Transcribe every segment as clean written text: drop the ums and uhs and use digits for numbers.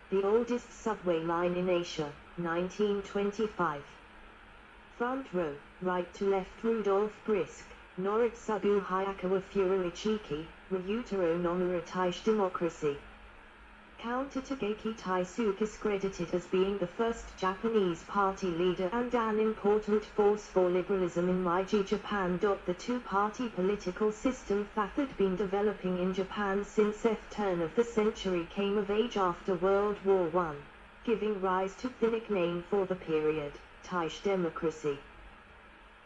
the oldest subway line in Asia, 1925. Front row, right to left Rudolf Brisk, Noritsugu Hayakawa Furuichiki, Ryutaro Nomuratai Democracy. Counter to Geki Taisuke is credited as being the first Japanese party leader and an important force for liberalism in Meiji Japan. The two-party political system that had been developing in Japan since the turn of the century came of age after World War I, giving rise to the nickname for the period, Taisho democracy.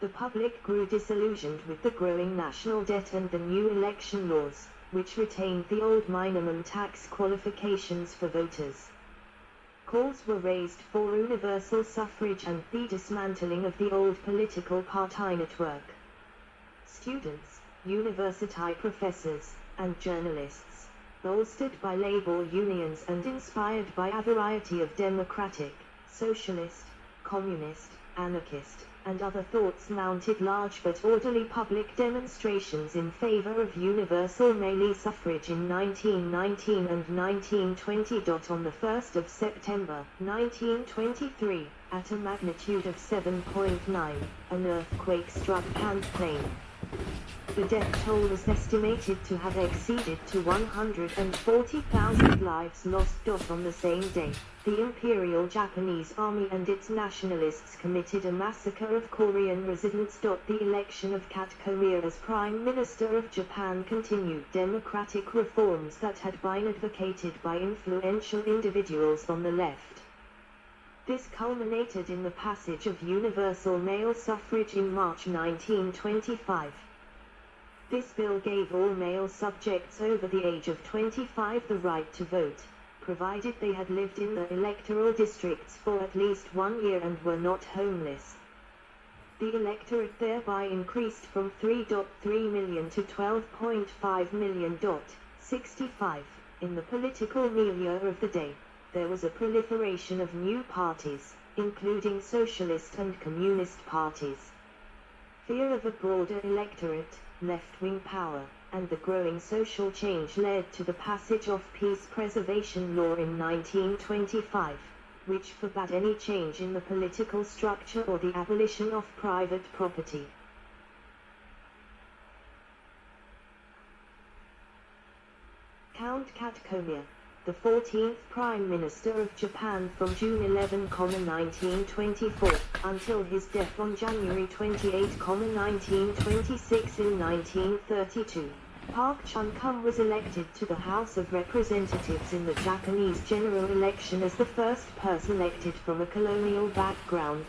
The public grew disillusioned with the growing national debt and the new election laws, which retained the old minimum tax qualifications for voters. Calls were raised for universal suffrage and the dismantling of the old political party network. Students, university professors, and journalists, bolstered by labor unions and inspired by a variety of democratic, socialist, communist, anarchist, and other thoughts, mounted large but orderly public demonstrations in favor of universal male suffrage in 1919 and 1920. On the 1st of September, 1923, at a magnitude of 7.9, an earthquake struck Kant Plain. The death toll was estimated to have exceeded to 140,000 lives lost. On the same day, the Imperial Japanese Army and its nationalists committed a massacre of Korean residents. The election of Kat Komiya as Prime Minister of Japan continued democratic reforms that had been advocated by influential individuals on the left. This culminated in the passage of universal male suffrage in March 1925. This bill gave all male subjects over the age of 25 the right to vote, provided they had lived in the electoral districts for at least 1 year and were not homeless. The electorate thereby increased from 3.3 million to 12.5 million. 65. In the political milieu of the day, there was a proliferation of new parties, including socialist and communist parties. Fear of a broader electorate, left-wing power, and the growing social change led to the passage of Peace Preservation Law in 1925, which forbade any change in the political structure or the abolition of private property. Count Kat Komiya, the 14th Prime Minister of Japan from June 11, 1924, until his death on January 28, 1926 in 1932. Park Chung-kun was elected to the House of Representatives in the Japanese general election as the first person elected from a colonial background.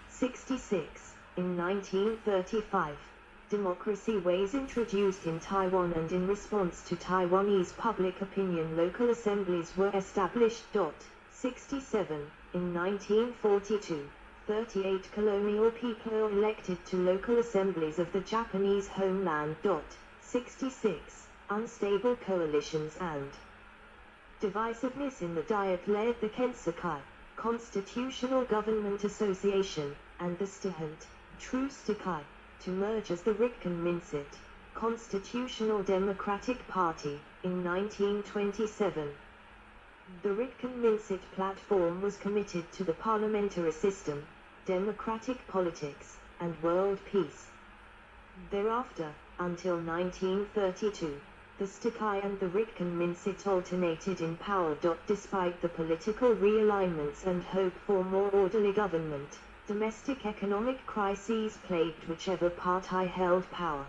66. In 1935. Democracy was introduced in Taiwan, and in response to Taiwanese public opinion, local assemblies were established. 67. In 1942, 38 colonial people were elected to local assemblies of the Japanese homeland. 66. Unstable coalitions and divisiveness in the Diet led the Kensakai, Constitutional Government Association, and the Stihant, True Stikai, to merge as the Rikkan-Minset, Constitutional Democratic Party, in 1927. The Rikkan-Minset platform was committed to the parliamentary system, democratic politics, and world peace. Thereafter, until 1932, the Stikai and the Rikkan-Minset alternated in power. Despite the political realignments and hope for more orderly government, domestic economic crises plagued whichever party held power.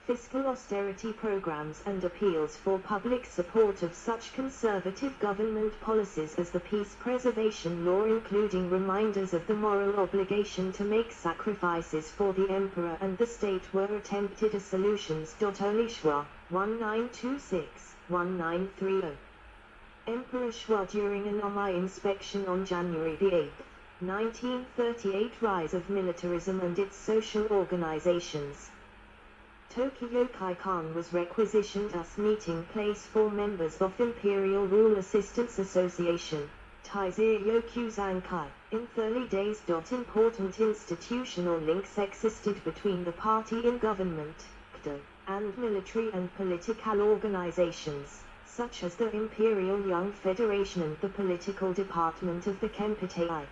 Fiscal austerity programs and appeals for public support of such conservative government policies as the Peace Preservation Law, including reminders of the moral obligation to make sacrifices for the emperor and the state, were attempted as solutions. Only Shwa, 1926-1930. Emperor Shwa during an Omai inspection on January 8, 1938. Rise of militarism and its social organizations. Tokyo Kaikan was requisitioned as meeting place for members of Imperial Rule Assistance Association, Taizir Yokuzankai. In 30 days. Important institutional links existed between the party in government, KDO, and military and political organizations, such as the Imperial Young Federation and the political department of the Kempeitai.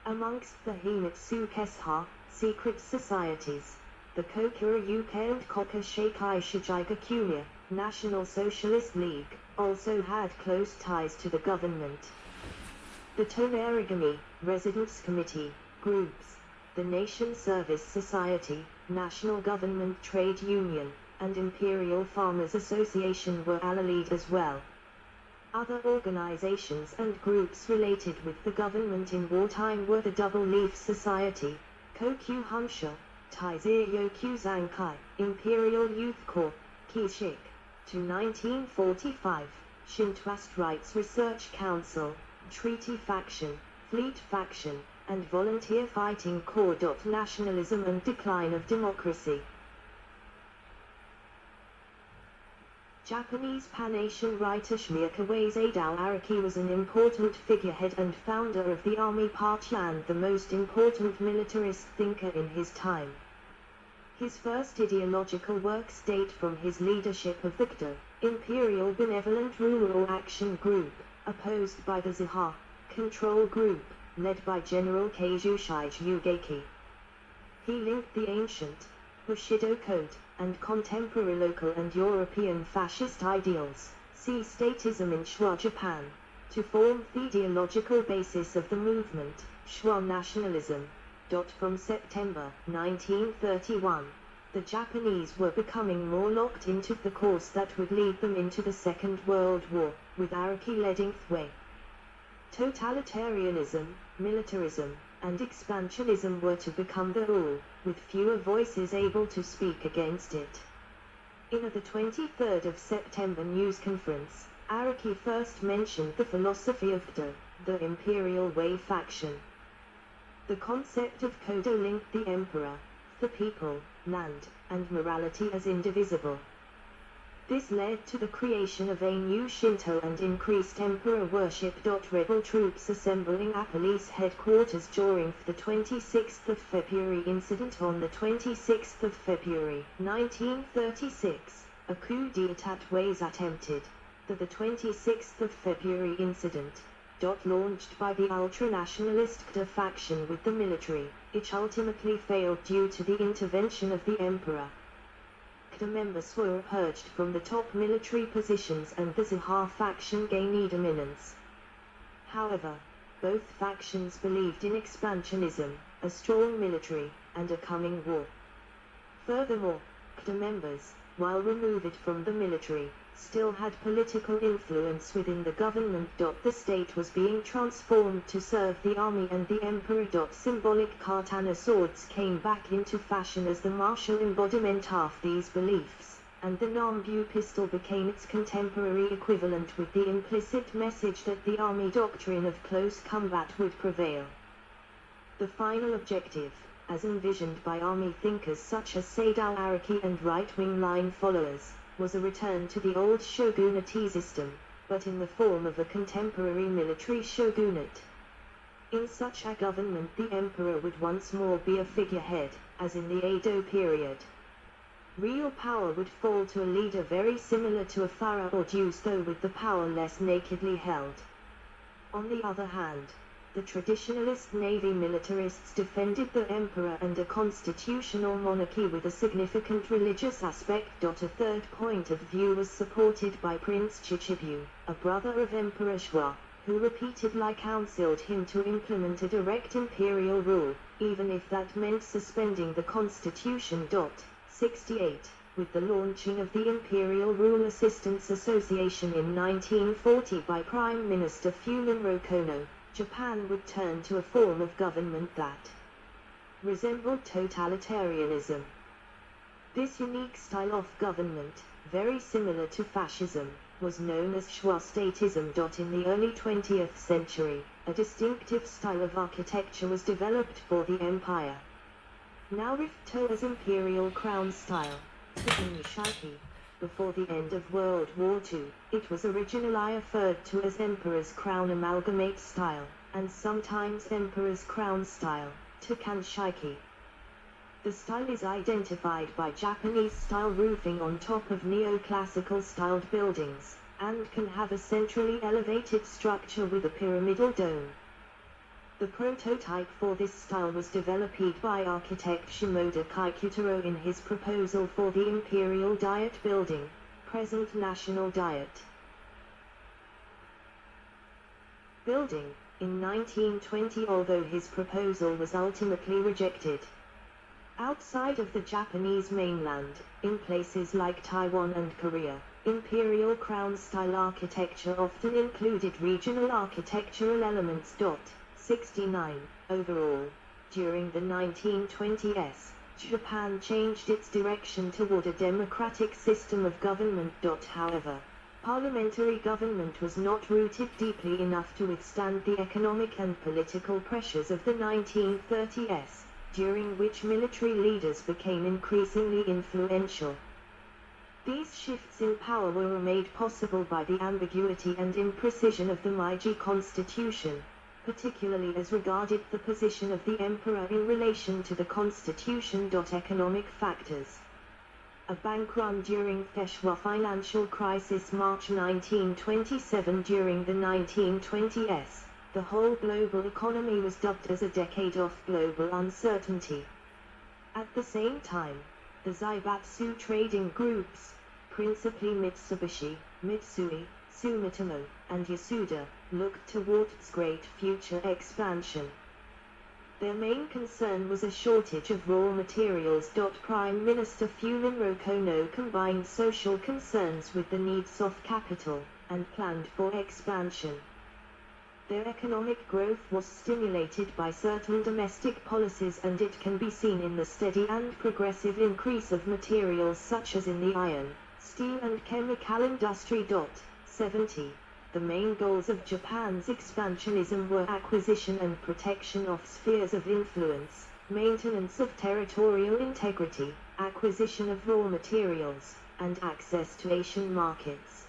Amongst the Hinatsu-Kesha, secret societies, the Kokura-Yuke and Kokoshakai Shichigakunya, National Socialist League, also had close ties to the government. The Tonerigami, Residence Committee, groups, the Nation Service Society, National Government Trade Union, and Imperial Farmers Association were allied as well. Other organizations and groups related with the government in wartime were the Double Leaf Society, Kokyu Hunsha, Taiziryoku Zankai, Imperial Youth Corps, Kishik, to 1945, Shintoist Rights Research Council, Treaty Faction, Fleet Faction, and Volunteer Fighting Corps. Nationalism and decline of democracy. Japanese Pan-Asian writer Shimie Sadao Araki was an important figurehead and founder of the Army Party and the most important militarist thinker in his time. His first ideological works date from his leadership of the KDO, Imperial Benevolent Rule or Action Group, opposed by the Zaha Control Group, led by General Keijushige Ugeki. He linked the ancient Bushido Code and contemporary local and European fascist ideals, see statism in Shwa Japan, to form the ideological basis of the movement, Shwa nationalism. From September 1931, the Japanese were becoming more locked into the course that would lead them into the Second World War, with Araki leading the way. Totalitarianism, militarism, and expansionism were to become the rule, with fewer voices able to speak against it. In the 23rd of September news conference, Araki first mentioned the philosophy of KDO, the Imperial Way faction. The concept of Kodo linked the emperor, the people, land, and morality as indivisible. This led to the creation of a new Shinto and increased emperor worship. Rebel troops assembling at police headquarters during the 26th of February incident on the 26th of February 1936, a coup d'état was attempted. The 26th of February incident, launched by the ultranationalist KDO faction with the military, which ultimately failed due to the intervention of the emperor. KDO members were purged from the top military positions and the Zaha faction gained dominance. However, both factions believed in expansionism, a strong military, and a coming war. Furthermore, KDO members, while removed from the military, still had political influence within the government. The state was being transformed to serve the army and the emperor. Symbolic katana swords came back into fashion as the martial embodiment of these beliefs, and the Nambu pistol became its contemporary equivalent, with the implicit message that the army doctrine of close combat would prevail. The final objective, as envisioned by army thinkers such as Sadao Araki and right-wing line followers, was a return to the old shogunate system, but in the form of a contemporary military shogunate. In such a government the emperor would once more be a figurehead, as in the Edo period. Real power would fall to a leader very similar to a pharaoh or Deus, though with the power less nakedly held. On the other hand, the traditionalist navy militarists defended the emperor and a constitutional monarchy with a significant religious aspect. A third point of view was supported by Prince Chichibu, a brother of Emperor Shwa, who repeatedly counseled him to implement a direct imperial rule, even if that meant suspending the constitution. 68. With the launching of the Imperial Rule Assistance Association in 1940 by Prime Minister Fuminro Kono, Japan would turn to a form of government that resembled totalitarianism. This unique style of government, very similar to fascism, was known as Shwa statism. In the early 20th century, a distinctive style of architecture was developed for the empire, now referred to as imperial crown style. In Nishiki, before the end of World War II, it was originally referred to as Emperor's Crown Amalgamate style, and sometimes Emperor's Crown style, to Kanshiki. The style is identified by Japanese-style roofing on top of neoclassical-styled buildings, and can have a centrally elevated structure with a pyramidal dome. The prototype for this style was developed by architect Shimoda Kikutaro in his proposal for the Imperial Diet Building, present National Diet Building, in 1920, although his proposal was ultimately rejected. Outside of the Japanese mainland, in places like Taiwan and Korea, Imperial Crown-style architecture often included regional architectural elements. 69. Overall, during the 1920s, Japan changed its direction toward a democratic system of government. However, parliamentary government was not rooted deeply enough to withstand the economic and political pressures of the 1930s, during which military leaders became increasingly influential. These shifts in power were made possible by the ambiguity and imprecision of the Meiji Constitution, particularly as regarded the position of the emperor in relation to the constitution. Economic factors. A bank run during Peshwa financial crisis March 1927. During the 1920s, the whole global economy was dubbed as a decade of global uncertainty. At the same time, the Zaibatsu trading groups, principally Mitsubishi, Mitsui, Sumitomo, and Yasuda, looked towards great future expansion. Their main concern was a shortage of raw materials. Prime Minister Fumimaro Kono combined social concerns with the needs of capital, and planned for expansion. Their economic growth was stimulated by certain domestic policies, and it can be seen in the steady and progressive increase of materials such as in the iron, steel and chemical industry. 70. The main goals of Japan's expansionism were acquisition and protection of spheres of influence, maintenance of territorial integrity, acquisition of raw materials, and access to Asian markets.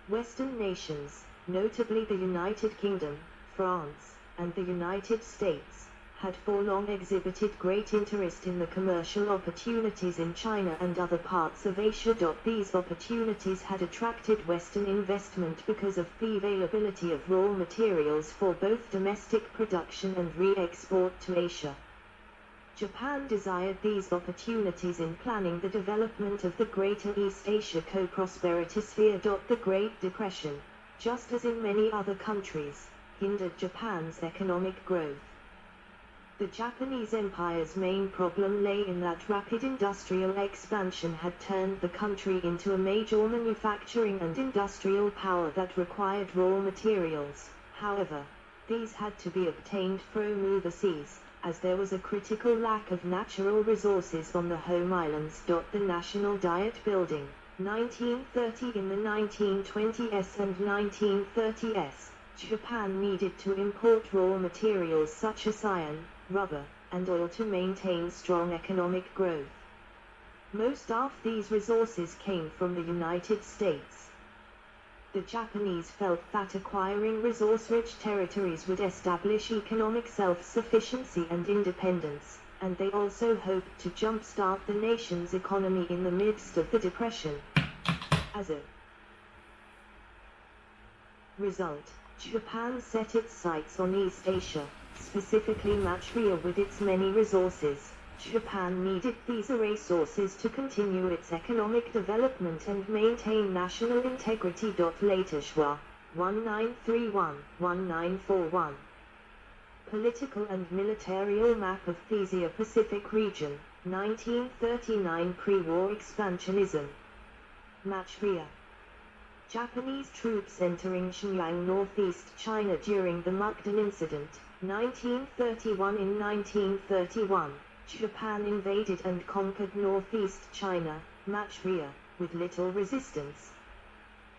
Western nations, notably the United Kingdom, France, and the United States, had for long exhibited great interest in the commercial opportunities in China and other parts of Asia. These opportunities had attracted Western investment because of the availability of raw materials for both domestic production and re-export to Asia. Japan desired these opportunities in planning the development of the Greater East Asia Co-Prosperity Sphere. The Great Depression, just as in many other countries, hindered Japan's economic growth. The Japanese Empire's main problem lay in that rapid industrial expansion had turned the country into a major manufacturing and industrial power that required raw materials. However, these had to be obtained from overseas, as there was a critical lack of natural resources on the home islands. The National Diet Building, 1930. In the 1920s and 1930s, Japan needed to import raw materials such as iron, rubber, and oil to maintain strong economic growth. Most of these resources came from the United States. The Japanese felt that acquiring resource-rich territories would establish economic self-sufficiency and independence, and they also hoped to jumpstart the nation's economy in the midst of the Depression. As a result, Japan set its sights on East Asia, specifically Manchuria. With its many resources, Japan needed these resources to continue its economic development and maintain national integrity. Later Schwa, 1931-1941. Political and Military Map of the Asia-Pacific region, 1939. Pre-war expansionism. Manchuria. Japanese troops entering Shenyang, northeast China during the Mukden Incident, 1931. In 1931, Japan invaded and conquered northeast China, Manchuria, with little resistance.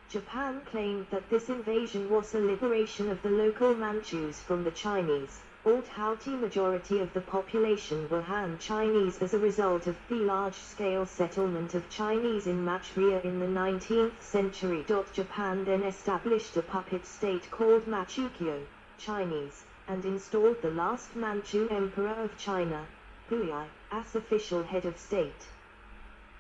Japan claimed that this invasion was a liberation of the local Manchus from the Chinese. Although the majority of the population were Han Chinese as a result of the large-scale settlement of Chinese in Manchuria in the 19th century. Japan then established a puppet state called Manchukuo, Chinese, and installed the last Manchu emperor of China, Huai, as official head of state.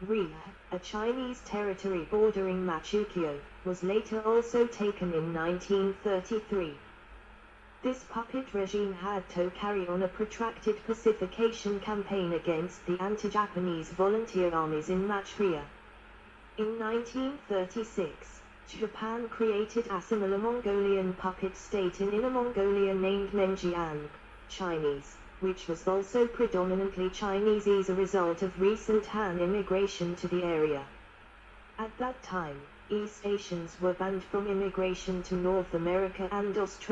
Ria, a Chinese territory bordering Manchukuo, was later also taken in 1933. This puppet regime had to carry on a protracted pacification campaign against the anti-Japanese volunteer armies in Manchuria. In 1936, Japan created a similar Mongolian puppet state in Inner Mongolia named Menjiang, Chinese, which was also predominantly Chinese as a result of recent Han immigration to the area. At that time, East Asians were banned from immigration to North America and Australia.